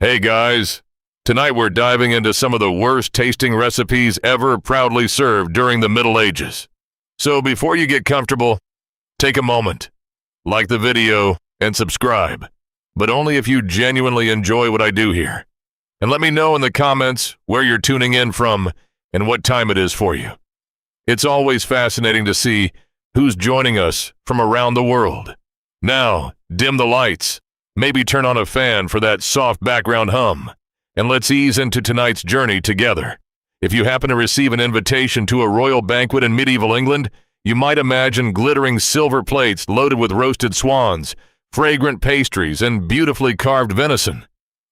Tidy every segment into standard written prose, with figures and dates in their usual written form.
Hey guys, tonight we're diving into some of the worst tasting recipes ever proudly served during the Middle Ages. So before you get comfortable, take a moment, like the video, and subscribe, but only if you genuinely enjoy what I do here. And let me know in the comments where you're tuning in from and what time it is for you. It's always fascinating to see who's joining us from around the world. Now, dim the lights. Maybe turn on a fan for that soft background hum, and let's ease into tonight's journey together. If you happen to receive an invitation to a royal banquet in medieval England, you might imagine glittering silver plates loaded with roasted swans, fragrant pastries, and beautifully carved venison.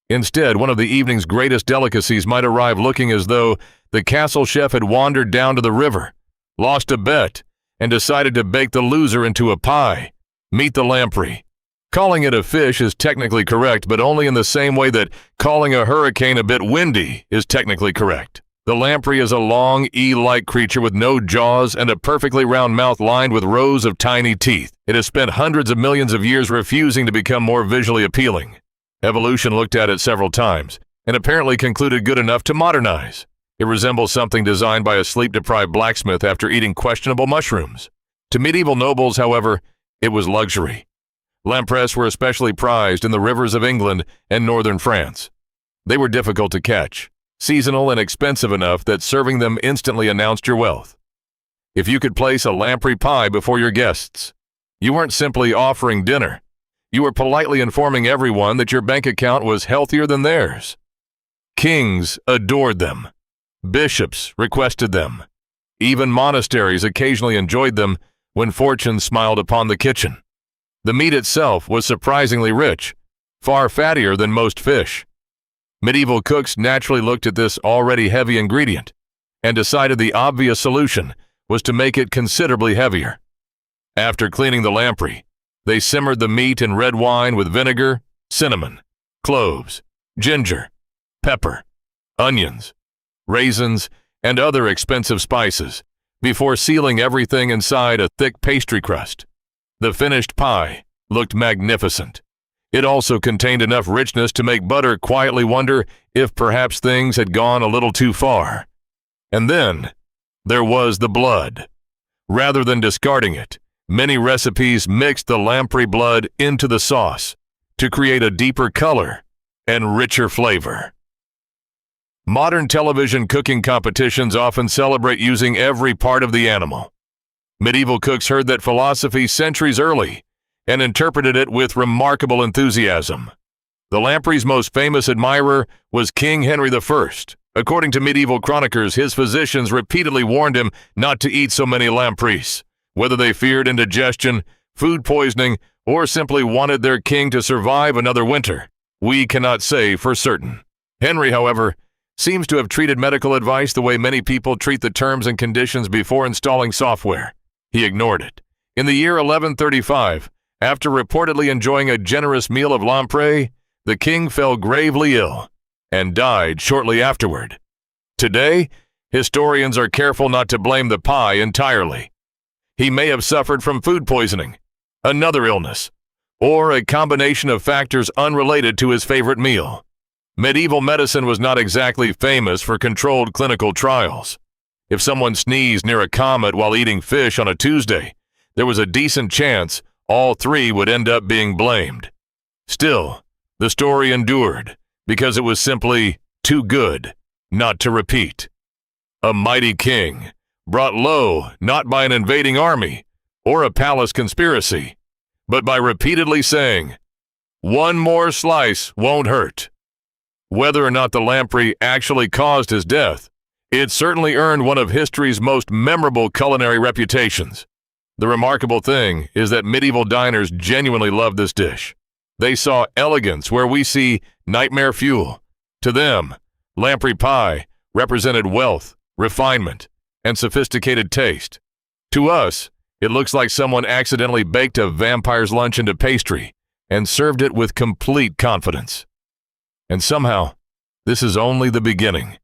Instead, one of the evening's greatest delicacies might arrive looking as though the castle chef had wandered down to the river, lost a bet, and decided to bake the loser into a pie. Meet the lamprey. Calling it a fish is technically correct, but only in the same way that calling a hurricane a bit windy is technically correct. The lamprey is a long, eel-like creature with no jaws and a perfectly round mouth lined with rows of tiny teeth. It has spent hundreds of millions of years refusing to become more visually appealing. Evolution looked at it several times and apparently concluded good enough to modernize. It resembles something designed by a sleep-deprived blacksmith after eating questionable mushrooms. To medieval nobles, however, it was luxury. Lampreys were especially prized in the rivers of England and northern France. They were difficult to catch, seasonal and expensive enough that serving them instantly announced your wealth. If you could place a lamprey pie before your guests, you weren't simply offering dinner. You were politely informing everyone that your bank account was healthier than theirs. Kings adored them. Bishops requested them. Even monasteries occasionally enjoyed them when fortune smiled upon the kitchen. The meat itself was surprisingly rich, far fattier than most fish. Medieval cooks naturally looked at this already heavy ingredient and decided the obvious solution was to make it considerably heavier. After cleaning the lamprey, they simmered the meat in red wine with vinegar, cinnamon, cloves, ginger, pepper, onions, raisins, and other expensive spices before sealing everything inside a thick pastry crust. The finished pie looked magnificent. It also contained enough richness to make butter quietly wonder if perhaps things had gone a little too far. And then there was the blood. Rather than discarding it, many recipes mixed the lamprey blood into the sauce to create a deeper color and richer flavor. Modern television cooking competitions often celebrate using every part of the animal. Medieval cooks heard that philosophy centuries early and interpreted it with remarkable enthusiasm. The lamprey's most famous admirer was King Henry I. According to medieval chroniclers, his physicians repeatedly warned him not to eat so many lampreys, whether they feared indigestion, food poisoning, or simply wanted their king to survive another winter. We cannot say for certain. Henry, however, seems to have treated medical advice the way many people treat the terms and conditions before installing software. He ignored it. In the year 1135, after reportedly enjoying a generous meal of lamprey, the king fell gravely ill and died shortly afterward. Today, historians are careful not to blame the pie entirely. He may have suffered from food poisoning, another illness, or a combination of factors unrelated to his favorite meal. Medieval medicine was not exactly famous for controlled clinical trials. If someone sneezed near a comet while eating fish on a Tuesday, there was a decent chance all three would end up being blamed. Still, the story endured because it was simply too good not to repeat. A mighty king, brought low not by an invading army or a palace conspiracy, but by repeatedly saying, "One more slice won't hurt." Whether or not the lamprey actually caused his death, it certainly earned one of history's most memorable culinary reputations. The remarkable thing is that medieval diners genuinely loved this dish. They saw elegance where we see nightmare fuel. To them, lamprey pie represented wealth, refinement, and sophisticated taste. To us, it looks like someone accidentally baked a vampire's lunch into pastry and served it with complete confidence. And somehow, this is only the beginning.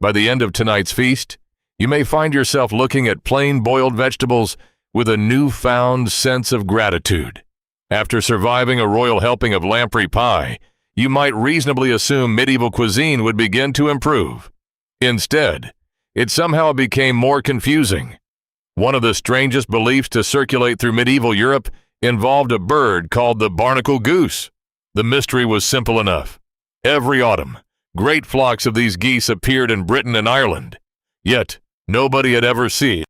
By the end of tonight's feast, you may find yourself looking at plain boiled vegetables with a newfound sense of gratitude. After surviving a royal helping of lamprey pie, you might reasonably assume medieval cuisine would begin to improve. Instead, it somehow became more confusing. One of the strangest beliefs to circulate through medieval Europe involved a bird called the barnacle goose. The mystery was simple enough. Every autumn, great flocks of these geese appeared in Britain and Ireland. Yet, nobody had ever seen